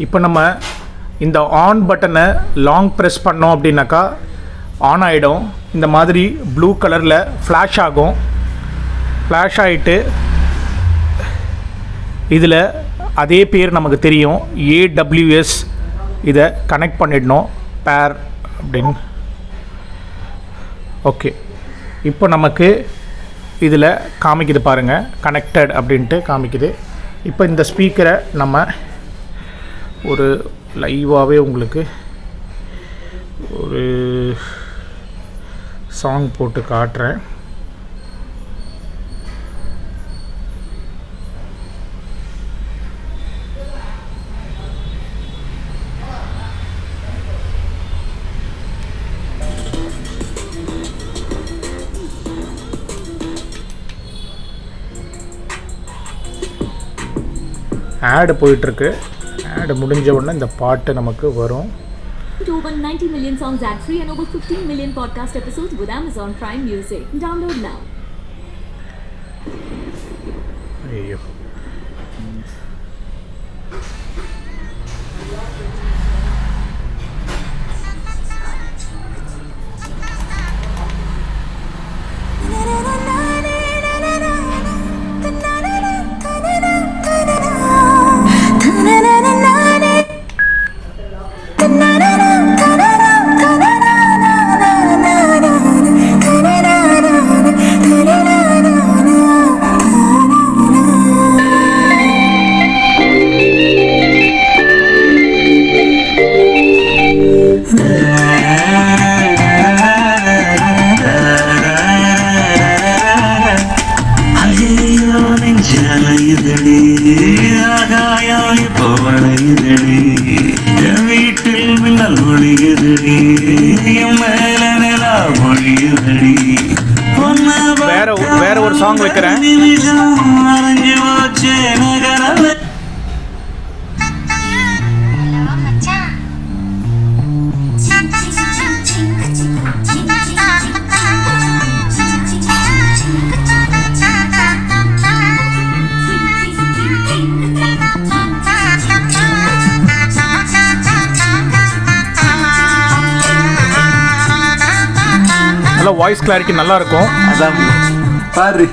இப்போ நம்ம இந்த ஆன் பட்டனை லாங் ப்ரெஸ் பண்ணோம் அப்படின்னாக்கா ஆன் ஆகிடும். இந்த மாதிரி ப்ளூ கலரில் ஃப்ளாஷ் ஆகும். ஃப்ளாஷ் ஆகிட்டு இதில் அதே பேர் நமக்கு தெரியும், AWS. இதை கனெக்ட் பண்ணிடணும் பேர் அப்படின்னு. ஓகே, இப்போ நமக்கு இதில் காமிக்குது பாருங்கள், கனெக்டட் அப்படின்ட்டு காமிக்குது. இப்போ இந்த ஸ்பீக்கரை நம்ம ஒரு லைவாகவே உங்களுக்கு ஒரு சாங் போட்டு காட்டுறேன். ஆடு போயிட்டுருக்கு. ஆடு முடிஞ்ச உடனே இந்த பாட்டு நமக்கு வரும். Over 90 million songs ad free and over 15 million podcast episodes with Amazon Prime Music. Download now. ஐயோ, வீட்டில் மின்னல் ஒளியதடி, வேற ஒரு சாங் வைக்கிறேன். வாய்ஸ் கிளாரிட்டி நல்லா இருக்கும். அதான் பாரு.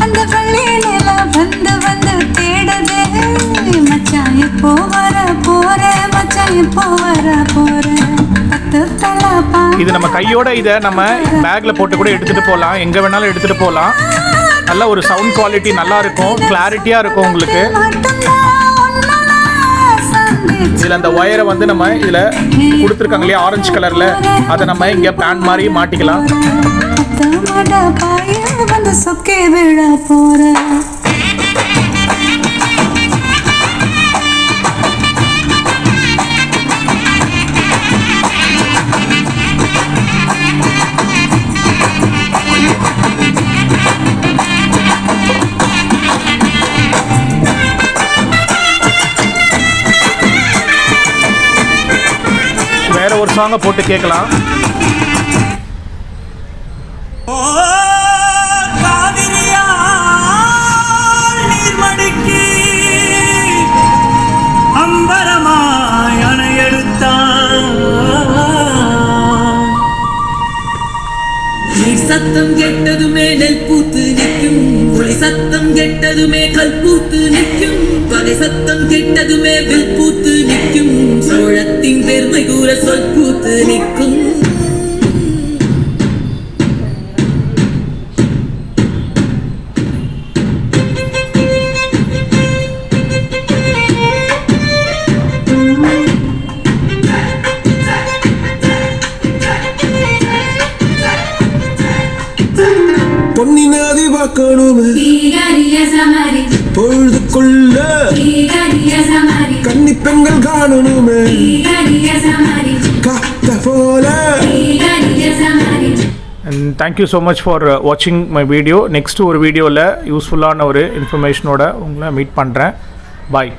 அந்த பள்ளியில வந்து வந்து தேடுதே மச்சான், எப்போ வர போற மச்சான், எப்போ வர போற. இது நம்ம கையோட இதை நம்ம பேக்ல போட்டு கூட எடுத்துட்டு போகலாம், எங்க வேணாலும் எடுத்துட்டு போகலாம். நல்ல ஒரு சவுண்ட் குவாலிட்டி நல்லா இருக்கும், கிளாரிட்டியா இருக்கும் உங்களுக்கு. இதில் அந்த ஒயரை வந்து நம்ம இதில் கொடுத்துருக்காங்க இல்லையா ஆரஞ்சு கலரில், அதை நம்ம இங்கே பேண்ட் மாதிரி மாட்டிக்கலாம். ஒரு சாங்கை போட்டு கேட்கலாம். சத்தம் கெட்டதுமே நெல் பூத்து நிற்கும், ஒளி சத்தம் கெட்டதுமே கல் பூத்து நிற்கும், பகை சத்தம் கெட்டதுமே வில் பூத்து நிற்கும், சோழத்தின் பெருமை கூற சொல் பூத்து நிற்கும். பொன்னினாதி பார்க்கணுமே பொழுதுக்குள்ள கன்னி பெண்கள் காணணுமே காத்த போல. Thank you so much for வாட்சிங் மை வீடியோ. நெக்ஸ்ட் ஒரு வீடியோவில் யூஸ்ஃபுல்லான ஒரு இன்ஃபர்மேஷனோட உங்களை மீட் பண்ணுறேன். பாய்.